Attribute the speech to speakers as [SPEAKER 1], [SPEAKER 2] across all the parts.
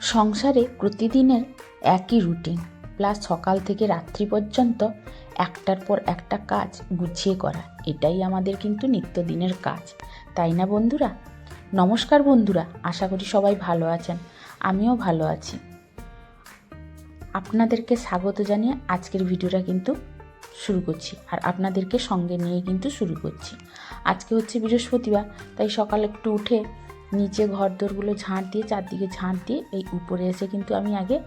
[SPEAKER 1] সংসারে প্রতিদিনের একই রুটিন, প্লাস সকাল থেকে রাত্রি পর্যন্ত একটার পর একটা কাজ গুছিয়ে করা, এটাই আমাদের কিন্তু নিত্যদিনের কাজ, তাই না বন্ধুরা? নমস্কার বন্ধুরা, আশা করি সবাই ভালো আছেন, আমিও ভালো আছি। আপনাদেরকে স্বাগত জানিয়ে আজকের ভিডিওটা কিন্তু শুরু করছি, আর আপনাদেরকে সঙ্গে নিয়ে কিন্তু শুরু করছি। আজকে হচ্ছে বৃহস্পতিবার, তাই সকালে একটু উঠে নিচে ঘর দোরগুলো ঝাঁট দিয়ে, চারদিকে ঝাঁট দিয়ে এই উপরে এসে কিন্তু আমি আগে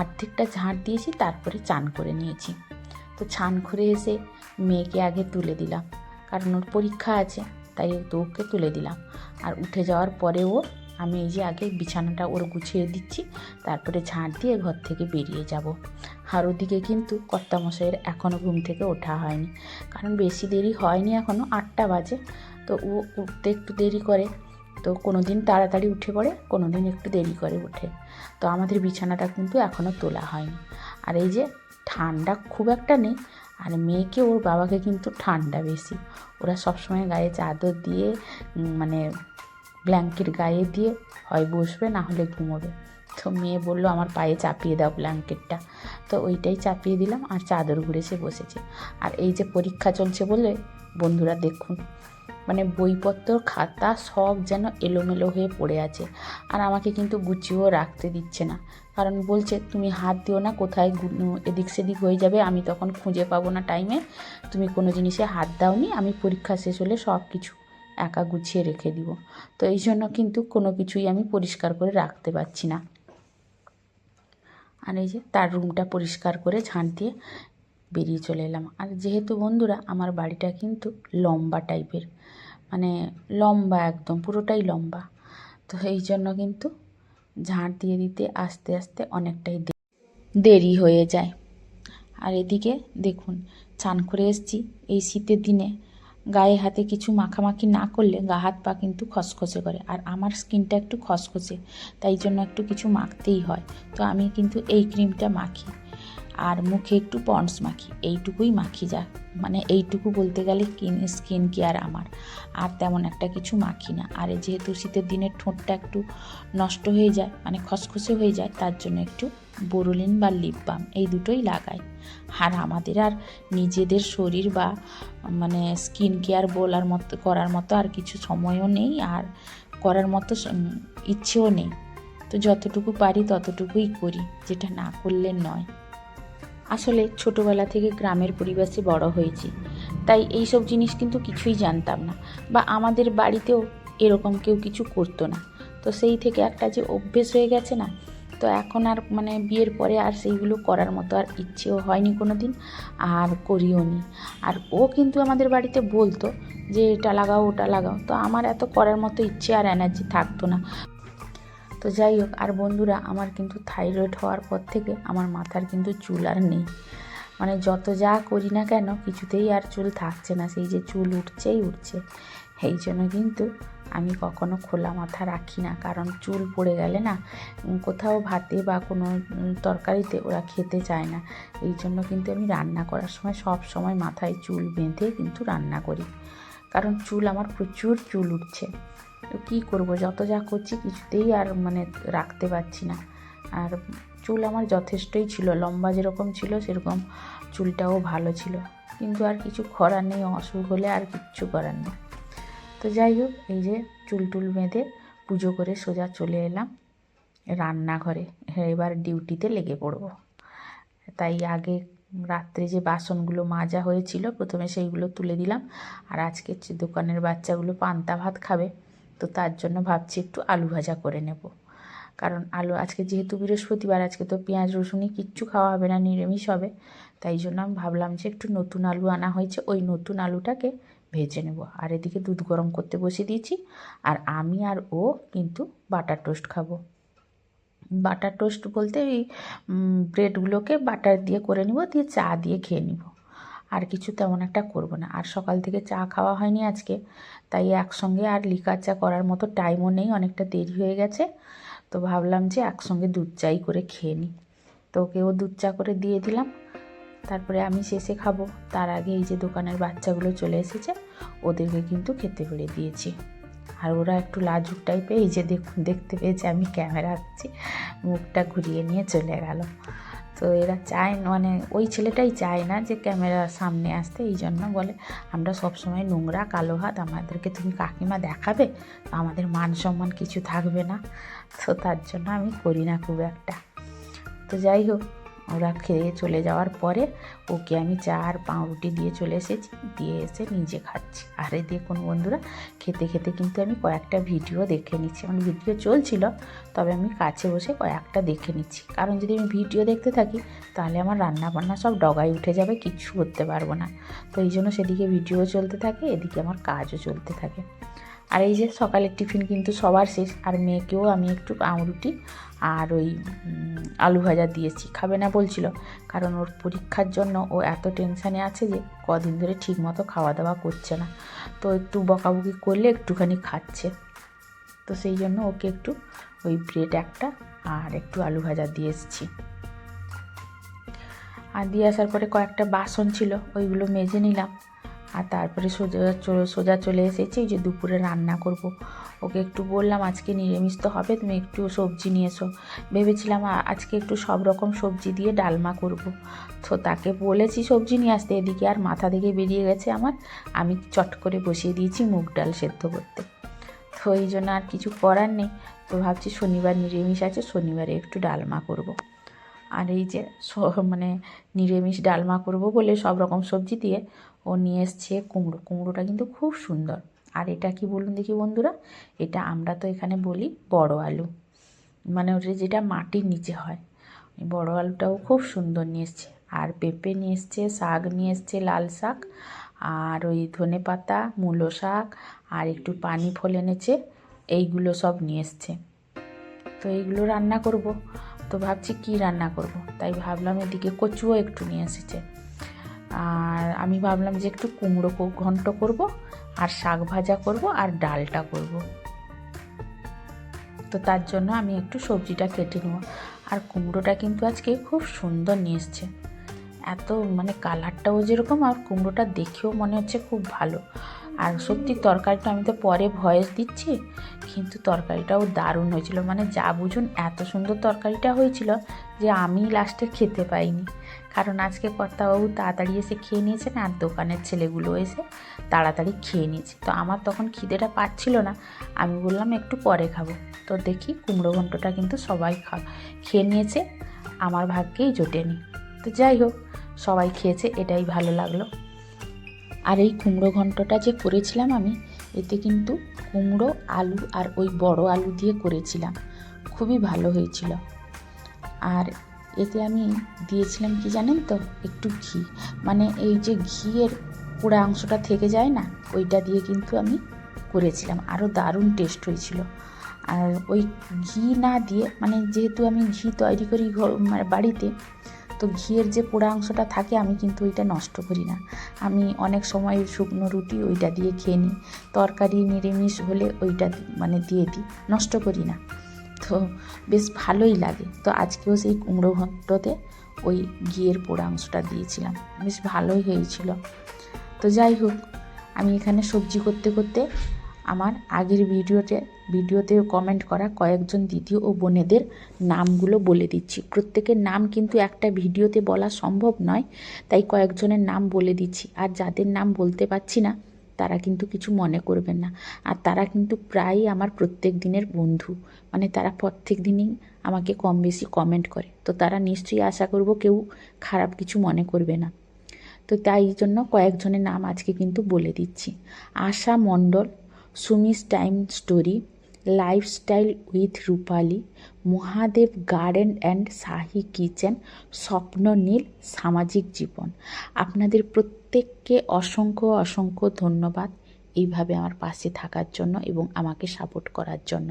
[SPEAKER 1] আর্ধেকটা ঝাঁট দিয়েছি, তারপরে চান করে নিয়েছি। তো চান করে এসে মেয়েকে আগে তুলে দিলাম, কারণ ওর পরীক্ষা আছে, তাই তো ওকে তুলে দিলাম। আর উঠে যাওয়ার পরেও আমি এই যে আগে বিছানাটা ওর গুছিয়ে দিচ্ছি, তারপরে ঝাঁট দিয়ে ঘর থেকে বেরিয়ে যাব। আর ওদিকে কিন্তু কর্তামশাইয়ের এখনও ঘুম থেকে ওঠা হয়নি, কারণ বেশি দেরি হয়নি, এখনও 8টা বাজে। তো ও উঠতে একটু দেরি করে, তো কোনো দিন তাড়াতাড়ি উঠে পড়ে, কোনো দিন একটু দেরি করে উঠে। তো আমাদের বিছানাটা কিন্তু এখনও তোলা হয়নি। আর এই যে ঠান্ডা খুব একটা নেই, আর মেয়েকে ওর বাবাকে কিন্তু ঠান্ডা বেশি, ওরা সবসময় গায়ে চাদর দিয়ে মানে ব্ল্যাঙ্কেট গায়ে দিয়ে হয় বসবে, না হলে ঘুমোবে। তো মেয়ে বলল আমার পায়ে চাপিয়ে দাও ব্ল্যাঙ্কেটটা, তো ওইটাই চাপিয়ে দিলাম, আর চাদর ঘুরেছে বসেছে। আর এই যে পরীক্ষা চলছে বলে বন্ধুরা দেখুন, মানে বইপত্র খাতা সব যেন এলোমেলো হয়ে পড়ে আছে, আর আমাকে কিন্তু গুছিয়েও রাখতে দিচ্ছে না, কারণ বলছে তুমি হাত দিও না, কোথায় এদিক সেদিক হয়ে যাবে, আমি তখন খুঁজে পাবো না টাইমে, তুমি কোনো জিনিসে হাত দাওনি, আমি পরীক্ষা শেষ হলে সব কিছু একা গুছিয়ে রেখে দিব। তো এই জন্য কিন্তু কোনো কিছুই আমি পরিষ্কার করে রাখতে পারছি না। আর এই যে তার রুমটা পরিষ্কার করে ঝাঁট দিয়ে বেরিয়ে চলে এলাম। আর যেহেতু বন্ধুরা আমার বাড়িটা কিন্তু লম্বা টাইপের, মানে লম্বা, একদম পুরোটাই লম্বা, তো এই জন্য কিন্তু ঝাঁট দিয়ে দিতে আস্তে আস্তে অনেকটাই দেরি হয়ে যায়। আর এদিকে দেখুন, চান করে এসেছি, এই শীতের দিনে গায়ে হাতে কিছু মাখামাখি না করলে গা হাত পা কিন্তু খসখসে করে, আর আমার স্কিনটা একটু খসখসে, তাই জন্য একটু কিছু মাখতেই হয়। তো আমি কিন্তু এই ক্রিমটা মাখি, আর মুখে একটু পন্ডস মাখি, এইটুকুই মাখি, যা মানে এইটুকু বলতে গেলে স্কিন কেয়ার আমার, আর তেমন একটা কিছু মাখি না। আর যেহেতু শীতের দিনে ঠোঁটটা একটু নষ্ট হয়ে যায়, মানে খসখসে হয়ে যায়, তার জন্য একটু বোরোলিন বা লিপ বাম, এই দুটোই লাগাই। আর আমাদের আর নিজেদের শরীর বা মানে স্কিন কেয়ার করার মতো আর কিছু সময়ও নেই, আর করার মতো ইচ্ছেও নেই। তো যতটুকু পারি ততটুকুই করি, যেটা না করলে নয়। আসলে ছোটোবেলা থেকে গ্রামের পরিবেশে বড় হয়েছি, তাই এই সব জিনিস কিন্তু কিছুই জানতাম না, বা আমাদের বাড়িতেও এরকম কেউ কিছু করতো না। তো সেই থেকে একটা যে অভ্যেস হয়ে গেছে না, তো এখন আর মানে বিয়ের পরে আর সেইগুলো করার মতো আর ইচ্ছেও হয়নি কোনো দিন, আর করিও নি। আর ও কিন্তু আমাদের বাড়িতে বলতো যে এটা লাগাও ওটা লাগাও, তো আমার এত করার মতো ইচ্ছে আর এনার্জি থাকতো না। তো যাই হোক, আর বন্ধুরা আমার কিন্তু থাইরয়েড হওয়ার পর থেকে আমার মাথার কিন্তু চুল আর নেই, মানে যত যা করি না কেন কিছুতেই আর চুল থাকছে না, সেই যে চুল উঠছেই উঠছে। এই জন্য কিন্তু আমি কখনো খোলা মাথা রাখি না, কারণ চুল পড়ে গেলে না কোথাও ভাতে বা কোনো তরকারিতে ওরা খেতে চায় না। এই জন্য কিন্তু আমি রান্না করার সময় সব সময় মাথায় চুল বেঁধে কিন্তু রান্না করি, কারণ চুল আমার প্রচুর চুল উঠছে। তো কী করবো, যত যা করছি কিছুতেই আর মানে রাখতে পারছি না। আর চুল আমার যথেষ্টই ছিল, লম্বা যেরকম ছিল সেরকম চুলটাও ভালো ছিল, কিন্তু আর কিছু করার নেই, অসুখ হলে আর কিচ্ছু করার নেই। তো যাই হোক, এই যে চুল টুল বেঁধে পুজো করে সোজা চলে এলাম রান্নাঘরে, এবার ডিউটিতে লেগে পড়ব। তাই আগে রাত্রে যে বাসনগুলো মাজা হয়েছিল প্রথমে সেইগুলো তুলে দিলাম, আর আজকে দোকানের বাচ্চাগুলো পান্তা ভাত খাবে, তো তার জন্য ভাবছি একটু আলু ভাজা করে নেব, কারণ আলু আজকে যেহেতু বৃহস্পতিবার, আজকে তো পেঁয়াজ রসুনই কিচ্ছু খাওয়া হবে না, নিরামিষ হবে। তাই জন্য আমি ভাবলাম যে একটু নতুন আলু আনা হয়েছে, ওই নতুন আলুটাকে ভেজে নেব। আর এদিকে দুধ গরম করতে বসিয়ে দিয়েছি, আর আমি আর ও কিন্তু বাটার টোস্ট খাবো। বাটার টোস্ট বলতে এই ব্রেডগুলোকে বাটার দিয়ে করে নিব, দিয়ে চা দিয়ে খেয়ে নিব, আর কিছু তেমন একটা করব না। আর সকাল থেকে চা খাওয়া হয়নি আজকে, তাই একসঙ্গে আর লিকার চা করার মতো টাইমও নেই, অনেকটা দেরি হয়ে গেছে। তো ভাবলাম যে একসঙ্গে দুধ চাই করে খেয়ে নিই, তো ওকেও দুধ চা করে দিয়ে দিলাম, তারপরে আমি শেষে খাবো। তার আগে এই যে দোকানের বাচ্চাগুলো চলে এসেছে, ওদেরকে কিন্তু খেতে বেড়ে দিয়েছি। আর ওরা একটু লাজুক টাইপের, এই যে দেখুন দেখতে পেয়েছে আমি ক্যামেরা আঁকছি, মুখটা ঘুরিয়ে নিয়ে চলে গেল। তো এরা চায় মানে ওই ছেলেটাই চায় না যে ক্যামেরার সামনে আসতে, এই জন্য বলে আমরা সবসময় নোংরা কালো হাত, আমাদেরকে তুমি কাকিমা দেখাবে, আমাদের মান সম্মান কিছু থাকবে না, তো তার জন্য আমি করি না খুব একটা। তো যাই হোক, ওরা খেয়ে চলে যাওয়ার পরে ওকে আমি চা আর পাউরুটি দিয়ে চলে এসেছি, দিয়ে এসে নিজে খাচ্ছি। আর এই দেখুন বন্ধুরা, খেতে খেতে কিন্তু আমি কয়েকটা ভিডিও দেখে নিচ্ছি, মানে ভিডিও চলছিল তবে আমি কাছে বসে কয়েকটা দেখে নিচ্ছি, কারণ যদি আমি ভিডিও দেখতে থাকি তাহলে আমার রান্না বান্না সব ডগায় উঠে যাবে, কিচ্ছু করতে পারবো না। তো এই জন্য সেদিকে ভিডিও চলতে থাকে, এদিকে আমার কাজও চলতে থাকে। আর এই যে সকালের টিফিন কিন্তু সবার শেষ, আর মেয়েকেও আমি একটু পাউরুটি আর ওই আলু ভাজা দিয়েছি, খাবে না বলছিল, কারণ ওর পরীক্ষার জন্য ও এত টেনশানে আছে যে কদিন ধরে ঠিকমতো খাওয়া দাওয়া করছে না, তো একটু বকাবকি করলে একটুখানি খাচ্ছে, তো সেই জন্য ওকে একটু ওই ব্রেড একটা আর একটু আলু ভাজা দিয়ে এসেছি। আর দিয়ে আসার পরে কয়েকটা বাসন ছিল, ওইগুলো মেজে নিলাম। আর তারপরে সোজা চলে এসেছি যে দুপুরে রান্না করব। ওকে একটু বললাম আজকে নিরামিষ তো হবে, তুমি একটু সবজি নিয়ে এসো। ভেবেছিলাম আজকে একটু সব রকম সবজি দিয়ে ডালমা করব, তো তাকে বলেছি সবজি নিয়ে আসতে, এদিকে আর মাথা থেকে বেরিয়ে গেছে আমার, আমি চট করে বসিয়ে দিয়েছি মুগ ডাল সেদ্ধ করতে। তো এই জন্য আর কিছু করার নেই, তো ভাবছি শনিবার নিরামিষ আছে, শনিবারে একটু ডালমা করব। আর এই যে মানে নিরামিষ ডালমা করব বলে সব রকম সবজি দিয়ে ও নিয়ে এসছে কুমড়োটা কিন্তু খুব সুন্দর। আর এটা কি বলুন দেখি বন্ধুরা, এটা আমরা তো এখানে বলি বড় আলু, মানে ওটা যেটা মাটির নিচে হয়, বড় আলুটাও খুব সুন্দর নিয়ে এসছে। আর পেঁপে নিয়ে এসছে, শাক নিয়ে এসছে, লাল শাক, আর ওই ধনে পাতা, মূলো শাক, আর একটু পানি ফল এনেছে, এইগুলো সব নিয়ে এসছে। তো এইগুলো রান্না করব। তো ভাবছি কি রান্না করব, তাই ভাবলাম এদিকে কচুও একটু নিয়ে এসেছে, আর আমি ভাবলাম যে একটু কুমড়ো ঘন্ট করব, আর শাক ভাজা করব, আর ডালটা করব। তো তার জন্য আমি একটু সবজিটা কেটে নেব। আর কুমড়োটা কিন্তু আজকে খুব সুন্দর নিয়ে এসছে, এত মানে কালারটাও যেরকম, আর কুমড়োটা দেখেও মনে হচ্ছে খুব ভালো। আর সত্যি তরকারিটা, আমি তো পরে ভয়েস দিচ্ছি, কিন্তু তরকারিটাও দারুণ হয়েছিল, মানে যা বুঝুন এত সুন্দর তরকারিটা হয়েছিল যে আমি লাস্টে খেতে পাইনি, কারণ আজকে কর্তাবাবু তাড়াতাড়ি এসে খেয়ে নিয়েছেন, আর দোকানের ছেলেগুলো এসে তাড়াতাড়ি খেয়ে নিয়েছে। তো আমার তখন খিদেটা পাচ্ছিল না, আমি বললাম একটু পরে খাবো। তো দেখি কুমড়ো ঘন্টটা কিন্তু সবাই খেয়ে নিয়েছে, আমার ভাগ্যেই জোটেনি। তো যাই হোক, সবাই খেয়েছে, এটাই ভালো লাগলো। আর এই কুমড়ো ঘন্টটা যে করেছিলাম আমি, এতে কিন্তু কুমড়ো, আলু আর ওই বড় আলু দিয়ে করেছিলাম, খুবই ভালো হয়েছিল। আর এতে আমি দিয়েছিলাম কি জানেন তো, একটু ঘি, মানে এই যে ঘিয়ের পোড়া অংশটা থেকে যায় না, ওইটা দিয়ে কিন্তু আমি করেছিলাম, আরও দারুণ টেস্ট হয়েছিল। আর ওই ঘি না দিয়ে, মানে যেহেতু আমি ঘি তৈরি করি বাড়িতে, তো ঘিয়ের যে পোড়া অংশটা থাকে আমি কিন্তু ওইটা নষ্ট করি না, আমি অনেক সময় শুকনো রুটি ওইটা দিয়ে খেয়ে নিই, তরকারি নিরামিষ হলে ওইটা মানে দিয়ে দিই, নষ্ট করি না, তো বেশ ভালোই লাগে। তো আজকেও সেই কুমড়ো ঘন্টতে ওই ঘিয়ের পোড়া অংশটা দিয়েছিলাম, বেশ ভালোই হয়েছিল। তো যাই হোক, আমি এখানে সবজি করতে করতে আমার আগের ভিডিওতে কমেন্ট করা কয়েকজন দিদি ও বোনেদের নামগুলো বলে দিচ্ছি। প্রত্যেকের নাম কিন্তু একটা ভিডিওতে বলা সম্ভব নয়, তাই কয়েকজনের নাম বলে দিচ্ছি। আর যাদের নাম বলতে পারছি না তারা কিন্তু কিছু মনে করবেন না। আর তারা কিন্তু প্রায়ই আমার প্রত্যেক দিনের বন্ধু, মানে তারা প্রত্যেক দিনই আমাকে কম বেশি কমেন্ট করে, তো তারা নিশ্চয়ই আশা করব কেউ খারাপ কিছু মনে করবে না। তো তাই জন্য কয়েকজনের নাম আজকে কিন্তু বলে দিচ্ছি। Asha Mondal, Sumi's time story, lifestyle with Rupali, Mahadev garden and Shahi kitchen, Swapna Neel, সামাজিক জীবন। আপনাদের প্রত্যেককে অসংখ্য অসংখ্য ধন্যবাদ এইভাবে আমার পাশে থাকার জন্য এবং আমাকে সাপোর্ট করার জন্য।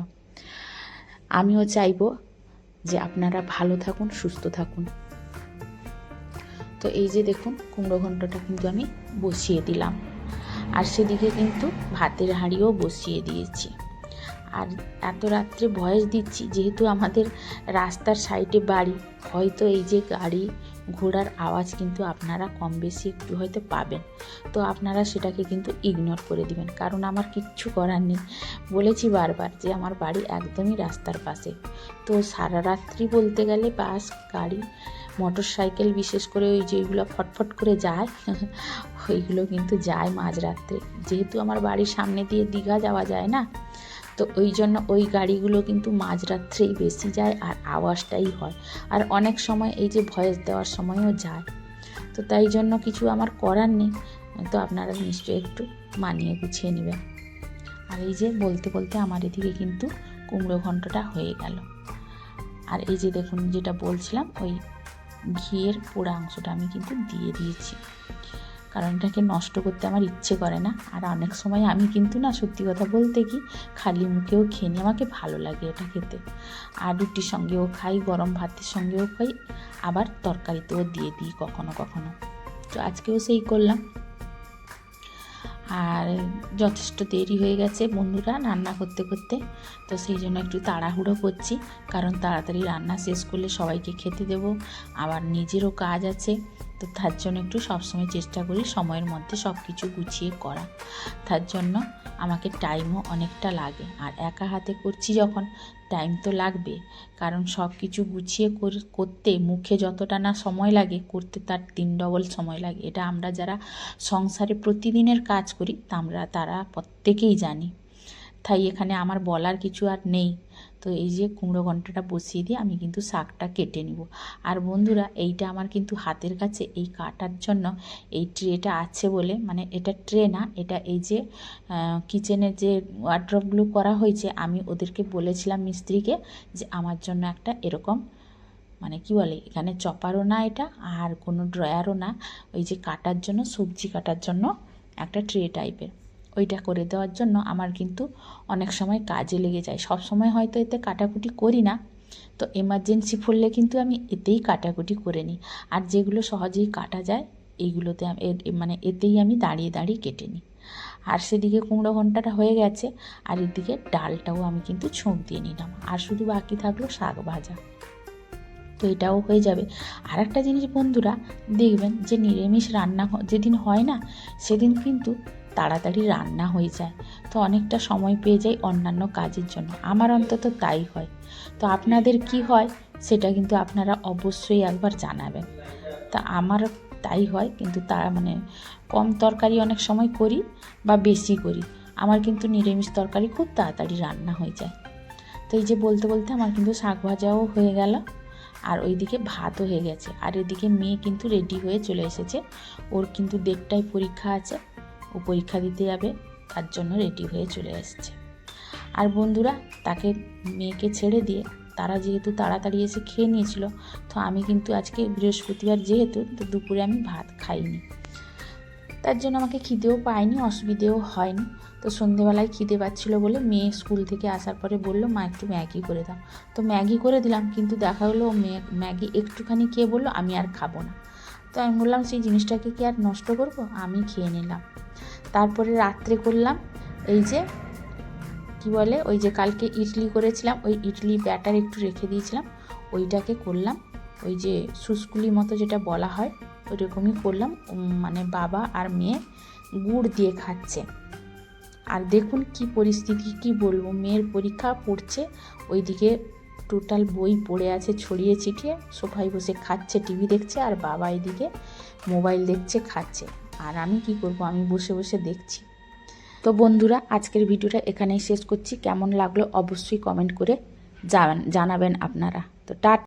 [SPEAKER 1] আমিও চাইব যে আপনারা ভালো থাকুন, সুস্থ থাকুন। তো এই যে দেখুন কুমড়ো ঘন্টটা কিন্তু আমি বসিয়ে দিলাম, আর সেদিকে কিন্তু ভাতের হাঁড়িও বসিয়ে দিয়েছি। আর এত রাত্রে ভয়েস দিচ্ছি যেহেতু আমাদের রাস্তার সাইডে বাড়ি, হয়তো এই যে গাড়ি ঘোড়ার আওয়াজ কিন্তু আপনারা কম বেশি একটু হয়তো পাবেন, তো আপনারা সেটাকে কিন্তু ইগনোর করে দিবেন, কারণ আমার কিচ্ছু করার নেই। বলেছি বারবার যে আমার বাড়ি একদমই রাস্তার পাশে, তো সারা রাত্রি বলতে গেলে বাস, গাড়ি, মোটর সাইকেল, বিশেষ করে ওই যেগুলো ফটফট করে যায় ওইগুলো কিন্তু যায় মাঝরাত্রে। যেহেতু আমার বাড়ির সামনে দিয়ে দীঘা যাওয়া যায় না, তো ওই জন্য ওই গাড়িগুলো কিন্তু মাঝরাত্রেই বেশি যায় আর আওয়াজটাই হয়। আর অনেক সময় এই যে ভয়েস দেওয়ার সময়ও যায়, তো তাই জন্য কিছু আমার করার নেই। তো আপনারা নিশ্চয়ই একটু মানিয়ে গুছিয়ে নেবেন। আর এই যে বলতে বলতে আমার এদিকে কিন্তু কুমড়ো ঘন্টটা হয়ে গেল। আর এই যে দেখুন, যেটা বলছিলাম, ওই ঘিয়ের পোড়া অংশটা আমি কিন্তু দিয়ে দিয়েছি, কারণ এটাকে নষ্ট করতে আমার ইচ্ছে করে না। আর অনেক সময় আমি কিন্তু না, সত্যি কথা বলতে কি, খালি মুখেও খেয়ে নিই, আমাকে ভালো লাগে এটা খেতে। আর রুটির সঙ্গেও খাই, গরম ভাতের সঙ্গেও খাই, আবার তরকারিতেও দিয়ে দিই কখনো কখনো। তো আজকেও সেই করলাম। আর যথেষ্ট দেরি হয়ে গেছে বন্ধুরা রান্না করতে করতে, তো সেই জন্য একটু তাড়াহুড়ো করছি, কারণ তাড়াতাড়ি রান্না শেষ করলে সবাইকে খেতে দেব, আবার নিজেরও কাজ আছে। তো তার জন্য একটু সবসময় চেষ্টা করি সময়ের মধ্যে সব কিছু গুছিয়ে করা। তার জন্য আমাকে টাইমও অনেকটা লাগে, আর একা হাতে করছি যখন টাইম তো লাগবে, কারণ সব কিছু গুছিয়ে করতে মুখে যতটা না সময় লাগে, করতে তার 3 ডবল সময় লাগে। এটা আমরা যারা সংসারে প্রতিদিনের কাজ করি তারা প্রত্যেকেই জানি। তাই এখানে আমার বলার কিছু আর নেই। তো এই যে কুমড়ো ঘন্টটা বসিয়ে দিয়ে আমি কিন্তু শাকটা কেটে নিব। আর বন্ধুরা, এইটা আমার কিন্তু হাতের কাছে এই কাটার জন্য এই ট্রেটা আছে বলে, মানে এটা ট্রে না, এটা এই যে কিচেনের যে ওয়ার্ড্রপগুলো করা হয়েছে, আমি ওদেরকে বলেছিলাম মিস্ত্রিকে যে আমার জন্য একটা এরকম, মানে কি বলে, এখানে চপারও না এটা, আর কোনো ড্রয়ারও না, ওই যে কাটার জন্য, সবজি কাটার জন্য একটা ট্রে টাইপের, ওইটা করে দেওয়ার জন্য আমার কিন্তু অনেক সময় কাজে লেগে যায়। সব সময় হয়তো এতে কাটাকুটি করি না, তো এমার্জেন্সি পড়লে কিন্তু আমি এতেই কাটাকুটি করে নিই। আর যেগুলো সহজেই কাটা যায় এইগুলোতে মানে এতেই আমি দাঁড়িয়ে দাঁড়িয়ে কেটে নিই। আর সেদিকে কুমড়ো ঘন্টাটা হয়ে গেছে, আর এদিকে ডালটাও আমি কিন্তু ছোঁক দিয়ে নিলাম, আর শুধু বাকি থাকলো শাক ভাজা, তো এটাও হয়ে যাবে। আর একটা জিনিস বন্ধুরা, দেখবেন যে নিরামিষ রান্না যেদিন হয় না, সেদিন কিন্তু তাড়াতাড়ি রান্না হয়ে যায়, তো অনেকটা সময় পেয়ে যাই অন্যান্য কাজের জন্য। আমার অন্তত তাই হয়। তো আপনাদের কি হয় সেটা কিন্তু আপনারা অবশ্যই একবার জানাবেন। তা আমার তাই হয়, কিন্তু মানে কম তরকারি অনেক সময় করি বা বেশি করি, আমার কিন্তু নিরামিষ তরকারি খুব তাড়াতাড়ি রান্না হয়ে যায়। তো এই যে বলতে বলতে আমার কিন্তু শাক ভাজাও হয়ে গেল, আর ওইদিকে ভাতও হয়ে গেছে। আর এদিকে মেয়ে কিন্তু রেডি হয়ে চলে এসেছে, ওর কিন্তু 1:30টায় পরীক্ষা আছে, ও পরীক্ষা দিতে যাবে, তার জন্য রেডি হয়ে চলে এসেছে। আর বন্ধুরা, তাকে মেয়েকে ছেড়ে দিয়ে তারা যেহেতু তাড়াতাড়ি এসে খেয়ে নিয়েছিল, তো আমি কিন্তু আজকে বৃহস্পতিবার যেহেতু, তো দুপুরে আমি ভাত খাইনি, তার জন্য আমাকে খিদেও পায়নি, অসুবিধেও হয়নি। তো সন্ধেবেলায় খিদে পাচ্ছিলো বলে মেয়ে স্কুল থেকে আসার পরে বললো, মা একটু ম্যাগি করে দাও। তো ম্যাগি করে দিলাম, কিন্তু দেখা হলো ম্যাগি একটুখানি খেয়ে বললো আমি আর খাবো না। তো আমি বললাম সেই জিনিসটাকে কি আর নষ্ট করবো, আমি খেয়ে নিলাম। তারপরে রাত্রে করলাম এই যে কি বলে, ওই যে কালকে ইডলি করেছিলাম, ওই ইডলি ব্যাটার একটু রেখে দিয়েছিলাম, ওইটাকে করলাম ওই যে সুস্কুলি মতো যেটা বলা হয়, ওইরকমই করলাম। মানে বাবা আর মেয়ে গুড় দিয়ে খাচ্ছে। আর দেখুন কি পরিস্থিতি, কি বলবো, মেয়ের পরীক্ষা পড়ছে, ওইদিকে টোটাল বই পড়ে আছে ছড়িয়ে ছিটিয়ে, সোফায় বসে খাচ্ছে, টিভি দেখছে, আর বাবা এদিকে মোবাইল দেখছে, খাচ্ছে। আর আমি কি করব, আমি বসে বসে দেখছি। তো বন্ধুরা, আজকের ভিডিওটা এখানেই শেষ করছি। কেমন লাগলো অবশ্যই কমেন্ট করে জানাবেন আপনারা। তো টাটা।